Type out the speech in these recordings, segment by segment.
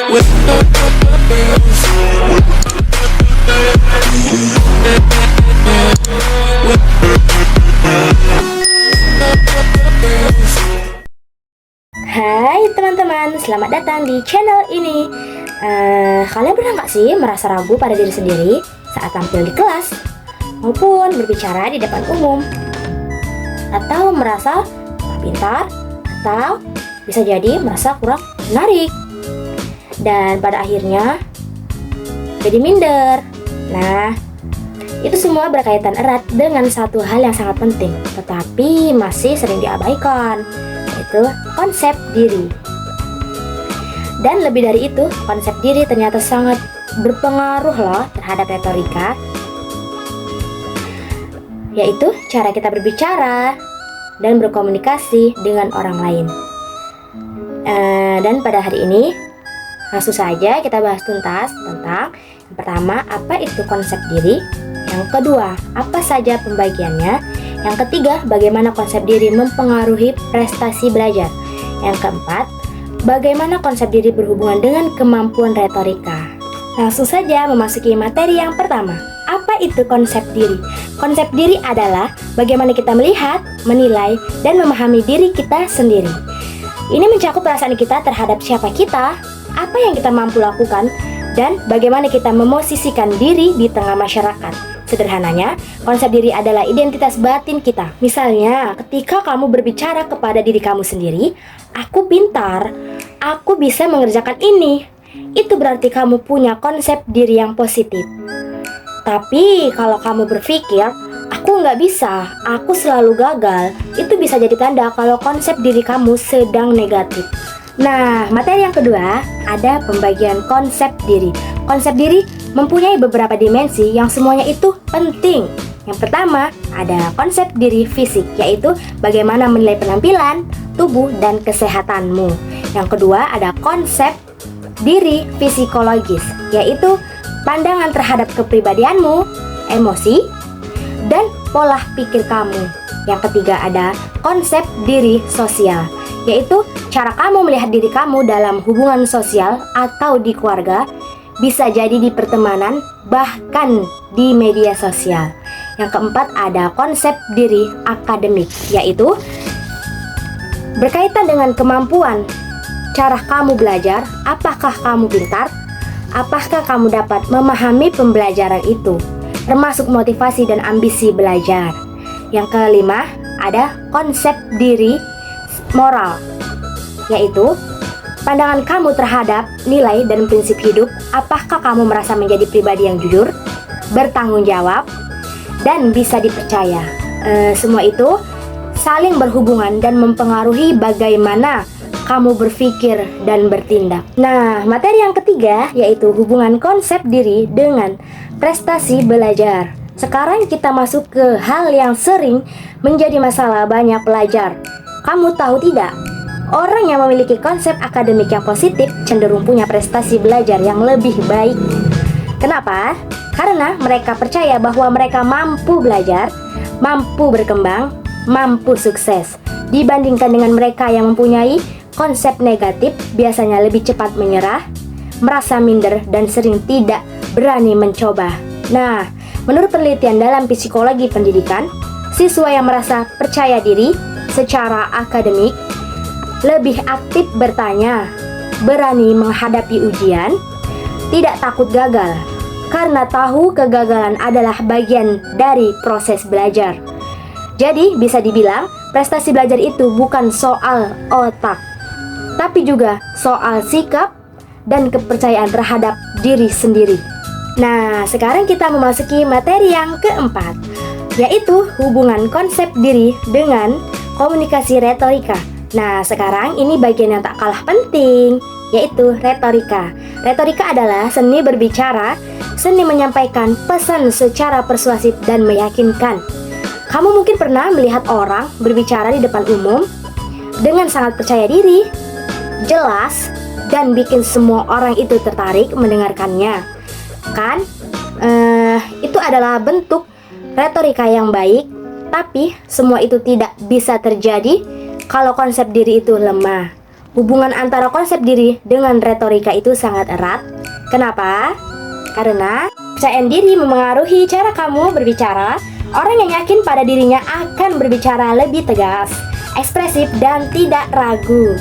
Hai teman-teman, selamat datang di channel ini. Kalian pernah nggak sih merasa ragu pada diri sendiri saat tampil di kelas maupun berbicara di depan umum? Atau merasa kurang pintar, atau bisa jadi merasa kurang menarik, dan pada akhirnya jadi minder. Nah, itu semua berkaitan erat dengan satu hal yang sangat penting, tetapi masih sering diabaikan, yaitu konsep diri. Dan lebih dari itu, konsep diri ternyata sangat berpengaruh loh terhadap retorika, yaitu cara kita berbicara dan berkomunikasi dengan orang lain. Dan pada hari ini langsung saja kita bahas tuntas tentang yang pertama, apa itu konsep diri. Yang kedua, apa saja pembagiannya. Yang ketiga, bagaimana konsep diri mempengaruhi prestasi belajar. Yang keempat, bagaimana konsep diri berhubungan dengan kemampuan retorika. Langsung saja memasuki materi yang pertama. Apa itu konsep diri? Konsep diri adalah bagaimana kita melihat, menilai, dan memahami diri kita sendiri. Ini mencakup perasaan kita terhadap siapa kita, apa yang kita mampu lakukan, dan bagaimana kita memosisikan diri di tengah masyarakat. Sederhananya, konsep diri adalah identitas batin kita. Misalnya, ketika kamu berbicara kepada diri kamu sendiri, aku pintar, aku bisa mengerjakan ini. Itu berarti kamu punya konsep diri yang positif. Tapi kalau kamu berpikir, aku nggak bisa, aku selalu gagal, itu bisa jadi tanda kalau konsep diri kamu sedang negatif. Nah, materi yang kedua ada pembagian konsep diri. Konsep diri mempunyai beberapa dimensi yang semuanya itu penting. Yang pertama ada konsep diri fisik, yaitu bagaimana menilai penampilan, tubuh, dan kesehatanmu. Yang kedua ada konsep diri psikologis, yaitu pandangan terhadap kepribadianmu, emosi, dan pola pikir kamu. Yang ketiga ada konsep diri sosial, yaitu cara kamu melihat diri kamu dalam hubungan sosial atau di keluarga, bisa jadi di pertemanan, bahkan di media sosial. Yang keempat ada konsep diri akademik, yaitu berkaitan dengan kemampuan, cara kamu belajar, apakah kamu pintar, apakah kamu dapat memahami pembelajaran itu, termasuk motivasi dan ambisi belajar. Yang kelima ada konsep diri moral, yaitu pandangan kamu terhadap nilai dan prinsip hidup. Apakah kamu merasa menjadi pribadi yang jujur, bertanggung jawab, dan bisa dipercaya. Semua itu saling berhubungan dan mempengaruhi bagaimana kamu berpikir dan bertindak. Nah, materi yang ketiga yaitu hubungan konsep diri dengan prestasi belajar. Sekarang kita masuk ke hal yang sering menjadi masalah banyak pelajar. Kamu tahu tidak? Orang yang memiliki konsep akademik yang positif cenderung punya prestasi belajar yang lebih baik. Kenapa? Karena mereka percaya bahwa mereka mampu belajar, mampu berkembang, mampu sukses. Dibandingkan dengan mereka yang mempunyai konsep negatif, biasanya lebih cepat menyerah, merasa minder, dan sering tidak berani mencoba. Nah, menurut penelitian dalam psikologi pendidikan, siswa yang merasa percaya diri secara akademik lebih aktif bertanya, berani menghadapi ujian, tidak takut gagal, karena tahu kegagalan adalah bagian dari proses belajar. Jadi bisa dibilang prestasi belajar itu bukan soal otak, tapi juga soal sikap dan kepercayaan terhadap diri sendiri. Nah, sekarang kita memasuki materi yang keempat, yaitu hubungan konsep diri dengan komunikasi retorika. Nah, sekarang ini bagian yang tak kalah penting, yaitu retorika. Retorika adalah seni berbicara, seni menyampaikan pesan secara persuasif dan meyakinkan. Kamu mungkin pernah melihat orang berbicara di depan umum dengan sangat percaya diri, jelas, dan bikin semua orang itu tertarik mendengarkannya. Kan? Itu adalah bentuk retorika yang baik, tapi semua itu tidak bisa terjadi kalau konsep diri itu lemah. Hubungan antara konsep diri dengan retorika itu sangat erat. Kenapa? Karena kepercayaan diri memengaruhi cara kamu berbicara. Orang yang yakin pada dirinya akan berbicara lebih tegas, ekspresif, dan tidak ragu.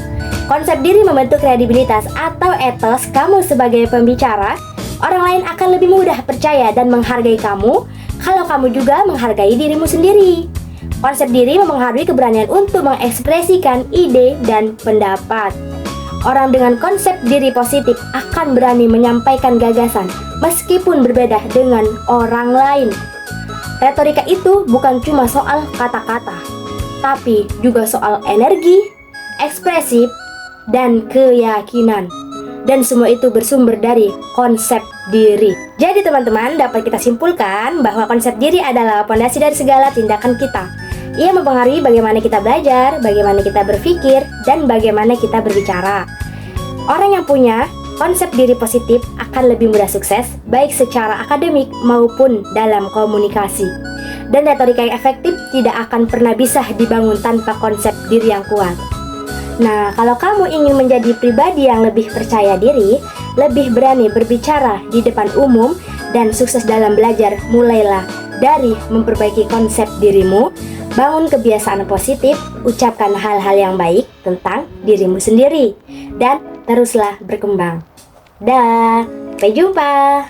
Konsep diri membentuk kredibilitas atau etos kamu sebagai pembicara. Orang lain akan lebih mudah percaya dan menghargai kamu kalau kamu juga menghargai dirimu sendiri. Konsep diri memengaruhi keberanian untuk mengekspresikan ide dan pendapat. Orang dengan konsep diri positif akan berani menyampaikan gagasan meskipun berbeda dengan orang lain. Retorika itu bukan cuma soal kata-kata, tapi juga soal energi, ekspresif, dan keyakinan. Dan semua itu bersumber dari konsep diri. Jadi teman-teman, dapat kita simpulkan bahwa konsep diri adalah fondasi dari segala tindakan kita. Ia mempengaruhi bagaimana kita belajar, bagaimana kita berpikir, dan bagaimana kita berbicara. Orang yang punya konsep diri positif akan lebih mudah sukses, baik secara akademik maupun dalam komunikasi. Dan retorika yang efektif tidak akan pernah bisa dibangun tanpa konsep diri yang kuat. Nah, kalau kamu ingin menjadi pribadi yang lebih percaya diri, lebih berani berbicara di depan umum, dan sukses dalam belajar, mulailah dari memperbaiki konsep dirimu, bangun kebiasaan positif, ucapkan hal-hal yang baik tentang dirimu sendiri, dan teruslah berkembang. Dah, sampai jumpa.